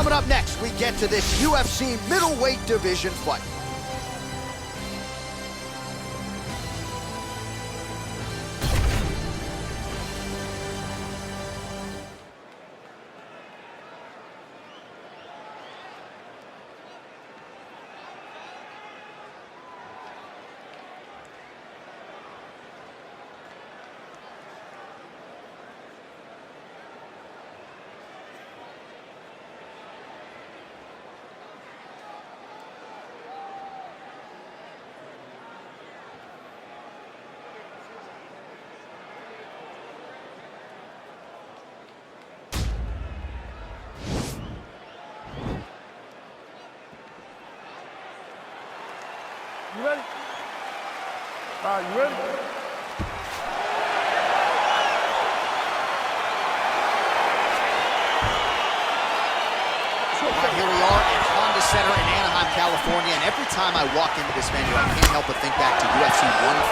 Coming up next, we get to this UFC middleweight division fight. You ready? You ready? All right, here we are at Honda Center in Anaheim, California, and every time I walk into this venue, I can't help but think back to UFC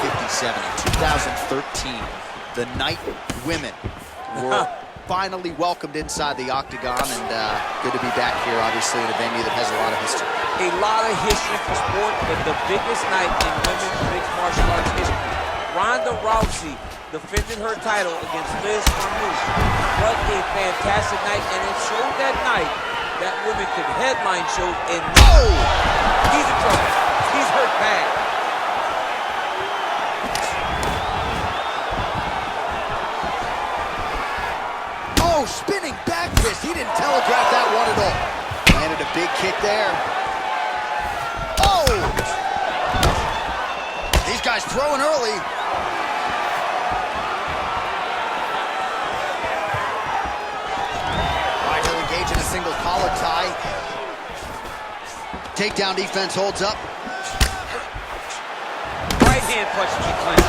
157 in 2013. The night women were finally welcomed inside the octagon, and good to be back here, obviously, in a venue that has a lot of history. A lot of history for sport, but the biggest night in women's mixed martial arts history. Ronda Rousey defended her title against Liz Carmouche. What a fantastic night, and it showed that night that women could headline shows and he's in trouble. He's hurt bad. Oh, spinning back fist. He didn't telegraph that one at all. Landed a big kick there. Oh! These guys throwing early. All right, he'll engage in a single collar tie. Takedown defense holds up. Right hand punch to the clinch.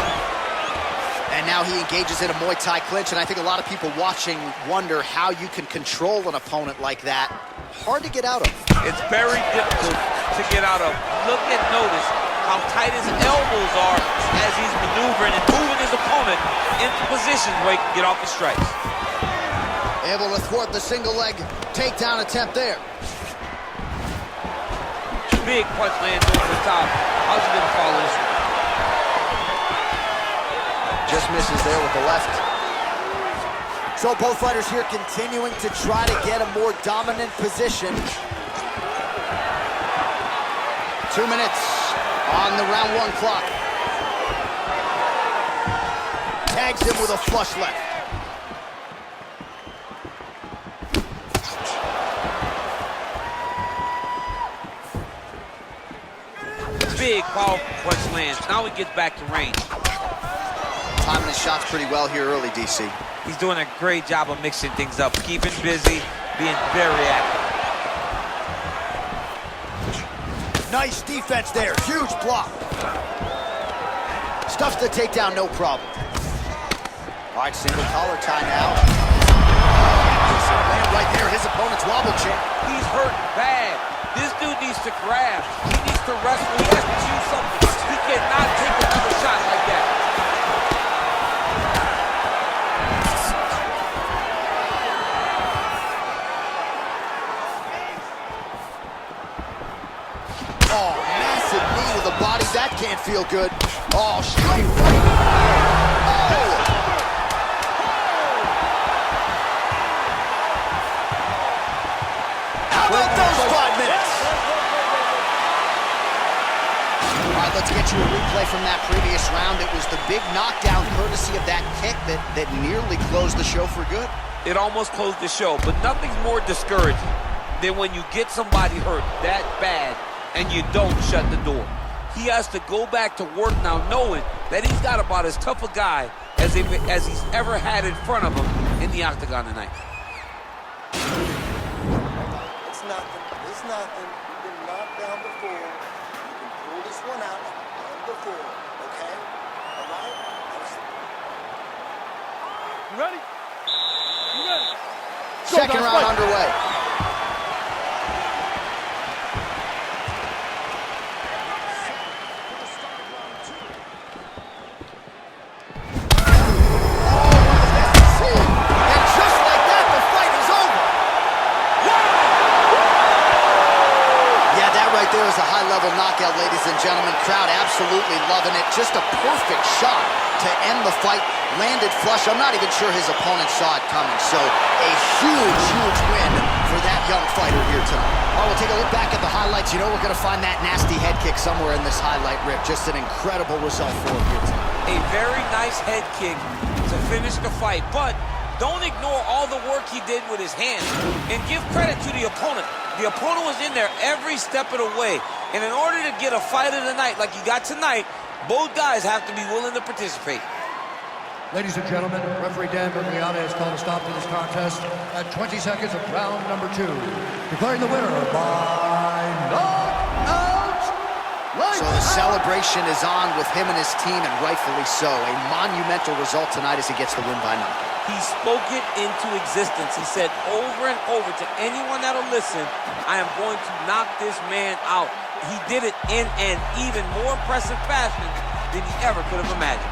And now he engages in a Muay Thai clinch, and I think a lot of people watching wonder how you can control an opponent like that. Hard to get out of. It's very difficult to get out of. Look and notice how tight his elbows are as he's maneuvering and moving his opponent into positions where he can get off the strikes. Able to thwart the single leg takedown attempt there. Big punch lands over the top. How's he gonna follow this one? Just misses there with the left. So both fighters here continuing to try to get a more dominant position. 2 minutes on the round one clock. Tags him with a flush left. Big, powerful punch lands. Now he gets back to range. Timing his shots pretty well here early, DC. He's doing a great job of mixing things up, keeping busy, being very active. Nice defense there, huge block. Stuffs the takedown, no problem. All right, single collar tie now. Man, right there, his opponent's wobble chair. He's hurt bad. This dude needs to grab. He needs to wrestle. He has to choose something. He cannot take another shot like that. Oh, massive knee to the body. That can't feel good. Oh, straight right. Oh! How about those 5 minutes? All right, let's get you a replay from that previous round. It was the big knockdown courtesy of that kick that nearly closed the show for good. It almost closed the show, but nothing's more discouraging than when you get somebody hurt that bad and you don't shut the door. He has to go back to work now knowing that he's got about as tough a guy as he's ever had in front of him in the octagon tonight. It's nothing. It's nothing. You've been knocked down before. You can pull this one out before, okay? All right? You ready? You ready? Second round underway. knockout, ladies and gentlemen. Crowd absolutely loving it. Just a perfect shot to end the fight. Landed flush. I'm not even sure his opponent saw it coming. So a huge, huge win for that young fighter here tonight. Oh, we'll take a look back at the highlights. You know we're going to find that nasty head kick somewhere in this highlight rip. Just an incredible result for him here tonight. A very nice head kick to finish the fight, but don't ignore all the work he did with his hands, and give credit to the opponent. The opponent was in there every step of the way, and in order to get a fight of the night like you got tonight, both guys have to be willing to participate. Ladies and gentlemen, referee Dan Bergliana has called a stop to this contest at 20 seconds of round number 2, declaring the winner by knockout. So the celebration is on with him and his team, and rightfully so. A monumental result tonight as he gets the win by knockout. He spoke it into existence. He said over and over to anyone that'll listen, I am going to knock this man out. He did it in an even more impressive fashion than he ever could have imagined.